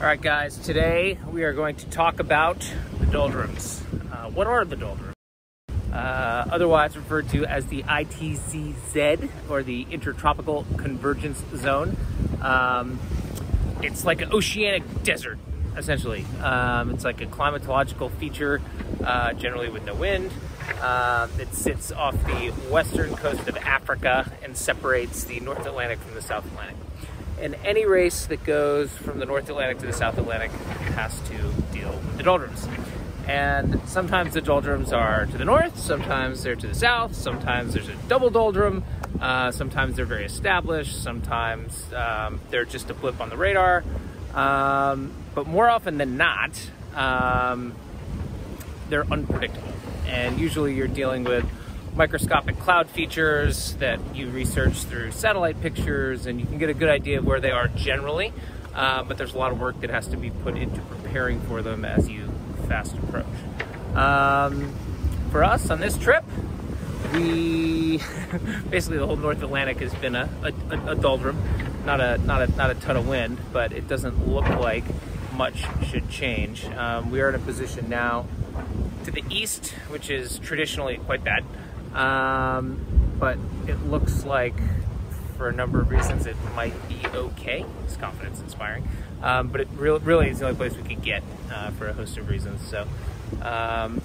All right, guys, today we are going to talk about the doldrums. What are the doldrums? Otherwise referred to as the ITCZ, or the Intertropical Convergence Zone. It's like an oceanic desert, essentially. It's like a climatological feature, generally with no wind. It sits off the western coast of Africa and separates the North Atlantic from the South Atlantic. And any race that goes from the North Atlantic to the South Atlantic has to deal with the doldrums. And sometimes the doldrums are to the north, sometimes they're to the south, sometimes there's a double doldrum, sometimes they're very established, sometimes they're just a blip on the radar. But more often than not, they're unpredictable. And usually you're dealing with microscopic cloud features that you research through satellite pictures, and you can get a good idea of where they are generally, but there's a lot of work that has to be put into preparing for them as you fast approach. For us on this trip, we basically the whole North Atlantic has been a doldrum, not a ton of wind, but it doesn't look like much should change. We are in a position now to the east, which is traditionally quite bad. But it looks like, for a number of reasons, it might be okay. It's confidence inspiring. But it really is the only place we could get for a host of reasons. So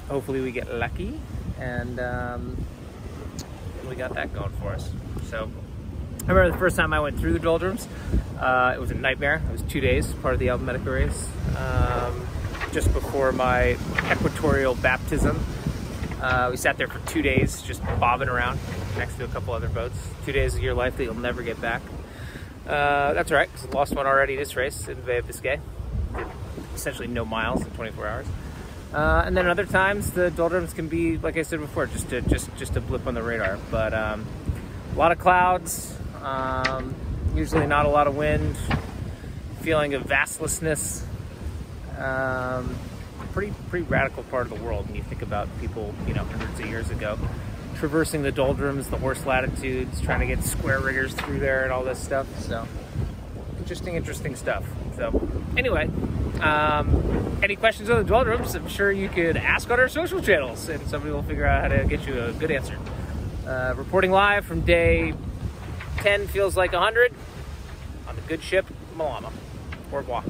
hopefully we get lucky, and we got that going for us. So I remember the first time I went through the doldrums, it was a nightmare. It was 2 days, part of the Alphamedica race, just before my equatorial baptism. We sat there for 2 days, just bobbing around next to a couple other boats. 2 days of your life that you'll never get back. That's all right, because I lost one already this race in the Bay of Biscay. Did essentially no miles in 24 hours. And then other times, the doldrums can be, like I said before, just a blip on the radar. But a lot of clouds, usually not a lot of wind, feeling of vastlessness. Pretty radical part of the world when you think about people, hundreds of years ago, traversing the doldrums, the horse latitudes, trying to get square riggers through there and all this stuff. So interesting stuff. So anyway, any questions on the doldrums, I'm sure you could ask on our social channels and somebody will figure out how to get you a good answer. Reporting live from day 10 feels like 100 on the good ship Mālama. Au revoir.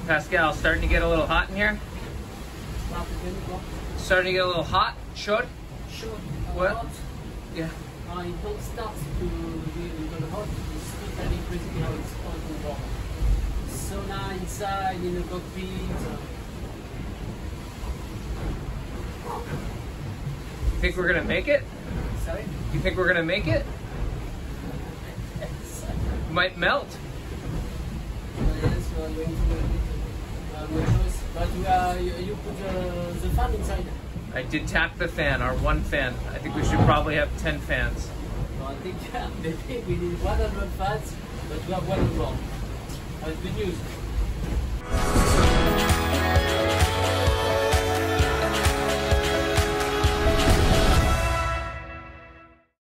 Pascal, starting to get a little hot in here? Starting to get a little hot? Sure? Sure. What? Hot. Yeah. It don't start to be hot. It's totally crazy how it's hot and warm. Sauna inside, in the cockpit. You think we're gonna make it? Sorry? You think we're gonna make it? Might melt. Yes, we are going to make it. No choice. But you put the fan inside. I did tap the fan, our one fan. I think we should probably have 10 fans. No, I think maybe we need 100 fans, but we have 1 more. That's good news.